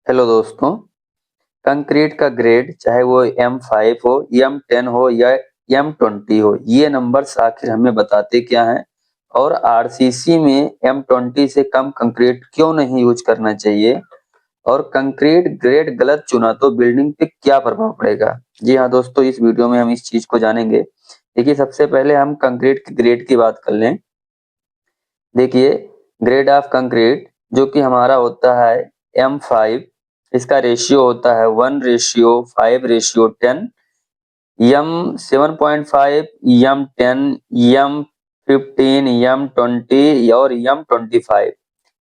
Hello दोस्तों। Concrete का grade चाहे वो M5 हो, M10 हो या M20 हो, ये नंबर्स आखिर हमें बताते क्या हैं और आरसीसी में M20 से कम कंक्रीट क्यों नहीं यूज करना चाहिए और कंक्रीट ग्रेड गलत चुना तो बिल्डिंग पे क्या प्रभाव पड़ेगा। जी हाँ दोस्तों, इस वीडियो में हम इस चीज को जानेंगे। देखिए, सबसे पहले हम कंक्रीट के ग्रेड की बात कर लें। देखिए, ग्रेड ऑफ कंक्रीट जो कि हमारा होता है M5, इसका रेशियो होता है 1:5:10। M7.5, M10, M15, M20 और M25।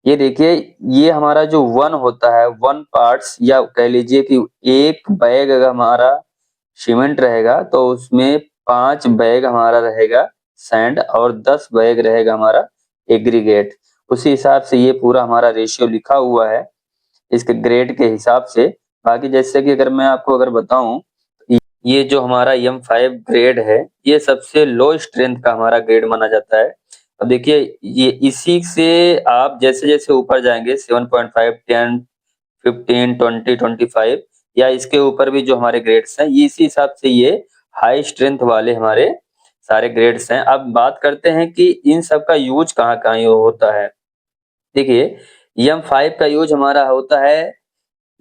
ये देखिए, ये हमारा जो वन होता है, वन पार्ट्स, या कह लीजिए कि एक बैग अगर हमारा सीमेंट रहेगा तो उसमें 5 बैग हमारा रहेगा सैंड और 10 बैग रहेगा हमारा एग्रीगेट। उसी हिसाब से ये पूरा हमारा रेशियो लिखा हुआ है इसके ग्रेड के हिसाब से। बाकी जैसे कि अगर मैं आपको बताऊं, ये जो हमारा M5 ग्रेड है, ये सबसे लो स्ट्रेंथ का हमारा ग्रेड माना जाता है। अब देखिए, ये इसी से आप जैसे जैसे ऊपर जाएंगे 7.5, 10, 15, 20, 25 या इसके ऊपर भी जो हमारे ग्रेड्स हैं, ये इसी हिसाब से ये हाई स्ट्रेंथ वाले हमारे सारे ग्रेड्स हैं। अब बात करते हैं कि इन सब का यूज कहाँ कहाँ होता है। देखिए, M5 का यूज हमारा होता है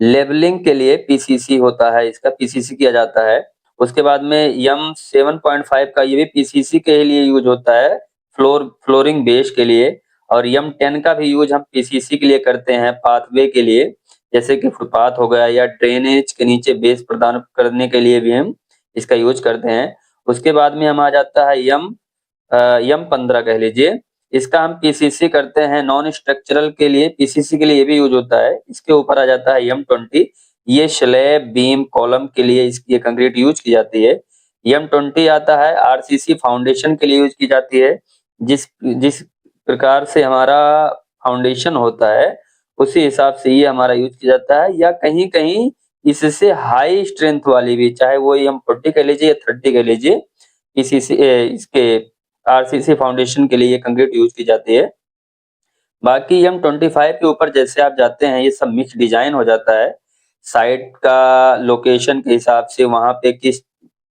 लेवलिंग के लिए, पीसीसी होता है, इसका पीसीसी किया जाता है। उसके बाद में M7.5 का ये भी पीसीसी के लिए यूज होता है, फ्लोरिंग बेस के लिए। और M10 का भी यूज हम पीसीसी के लिए करते हैं, पाथवे के लिए, जैसे कि फुटपाथ हो गया या ड्रेनेज के नीचे बेस प्रदान करने के लिए भी हम इसका यूज करते हैं। उसके बाद में हम आ जाता है M15 कह लीजिए, इसका हम पीसीसी करते हैं नॉन स्ट्रक्चरल के लिए, पीसीसी के लिए ये भी यूज होता है। इसके ऊपर आ जाता है M20, ये स्लैब बीम कॉलम के लिए इसकी ये कंक्रीट यूज की जाती है। M20 आता है आरसीसी फाउंडेशन के लिए यूज की जाती है। जिस जिस प्रकार से हमारा फाउंडेशन होता है उसी हिसाब से ये हमारा यूज किया जाता है, या कहीं कहीं इससे हाई स्ट्रेंथ वाली भी, चाहे वो M40 कह लीजिए या 30 कह लीजिए, पीसीसी इसके आरसीसी फाउंडेशन के लिए ये कंक्रीट यूज की जाती है। बाकी M25 के ऊपर जैसे आप जाते हैं, ये सब मिक्स डिजाइन हो जाता है। साइट का लोकेशन के हिसाब से, वहां पे किस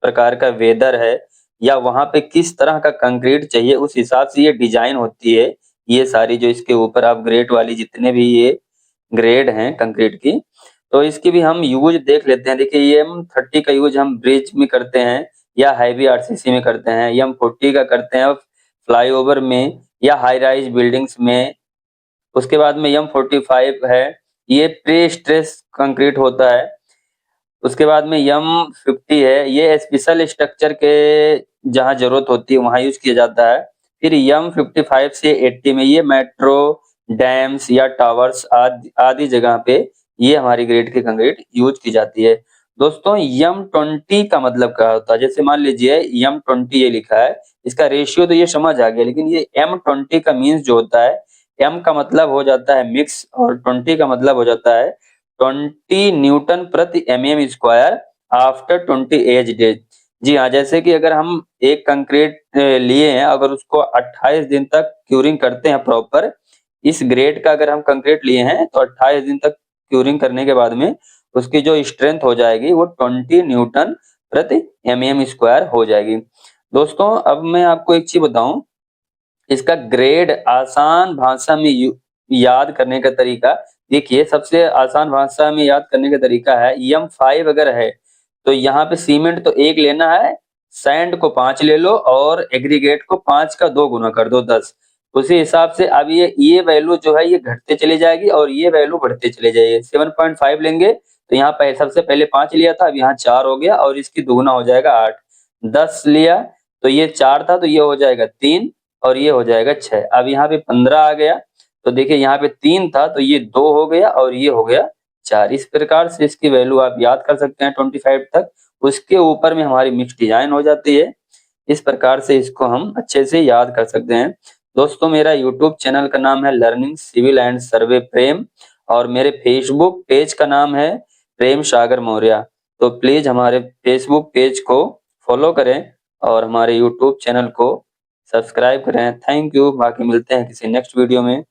प्रकार का वेदर है या वहां पे किस तरह का कंक्रीट चाहिए, उस हिसाब से ये डिजाइन होती है। ये सारी जो इसके ऊपर आप ग्रेड वाली जितने भी ये ग्रेड हैं कंक्रीट की, तो इसकी भी हम यूज देख लेते हैं। देखिए, ये M30 का यूज हम ब्रिज में करते हैं या हैवी आरसीसी में करते हैं। M40 का करते हैं फ्लाईओवर में या हाई राइज बिल्डिंग्स में। उसके बाद में M45 है, ये प्री स्ट्रेस कंक्रीट होता है। उसके बाद में M50 है, ये स्पेशल स्ट्रक्चर के जहाँ जरूरत होती है वहां यूज किया जाता है। फिर M55 से 80 में ये मेट्रो, डैम्स या टावर्स आदि आदि जगह पे ये हमारी ग्रेड की कंक्रीट यूज की जाती है। दोस्तों, M20 का मतलब क्या होता है? जैसे मान लीजिए M20 ये लिखा है, इसका रेशियो तो ये समझ आ गया, लेकिन ये M20 का मीन्स जो होता है, M का मतलब हो जाता है मिक्स और 20 का मतलब हो जाता है 20 न्यूटन प्रति mm square after 20 eight days. जी हाँ, जैसे कि अगर हम एक कंक्रीट लिए हैं, अगर उसको 28 दिन तक क्यूरिंग करते हैं प्रॉपर, इस ग्रेड का अगर हम कंक्रीट लिए हैं तो 28 दिन तक क्यूरिंग करने के बाद में उसकी जो स्ट्रेंथ हो जाएगी वो 20 न्यूटन प्रति mm स्क्वायर हो जाएगी। दोस्तों, अब मैं आपको एक चीज बताऊं, इसका ग्रेड आसान भाषा में याद करने का तरीका। देखिए, सबसे आसान भाषा में याद करने का तरीका है, M5 अगर है तो यहाँ पे सीमेंट तो 1 लेना है, सैंड को 5 ले लो और एग्रीगेट को 5 का 2 गुना कर दो 10। उसी हिसाब से अब ये वैल्यू जो है ये घटते चली जाएगी और ये वैल्यू बढ़ते चले जाएगी। 7.5 लेंगे तो यहाँ पे सबसे पहले 5 लिया था, अब यहाँ 4 हो गया और इसकी दुगुना हो जाएगा 8। 10 लिया तो ये 4 था तो ये हो जाएगा 3 और ये हो जाएगा 6। अब यहाँ पे 15 आ गया तो देखिए, यहाँ पे 3 था तो ये 2 हो गया और ये हो गया 4। इस प्रकार से इसकी वैल्यू आप याद कर सकते हैं 25 तक। उसके ऊपर में हमारी मिक्स डिजाइन हो जाती है। इस प्रकार से इसको हम अच्छे से याद कर सकते हैं। दोस्तों, मेरा यूट्यूब चैनल का नाम है लर्निंग सिविल एंड सर्वे प्रेम और मेरे फेसबुक पेज का नाम है प्रेम सागर मौर्य। तो प्लीज हमारे फेसबुक पेज को फॉलो करें और हमारे यूट्यूब चैनल को सब्सक्राइब करें। Thank you. बाकी मिलते हैं किसी नेक्स्ट वीडियो में।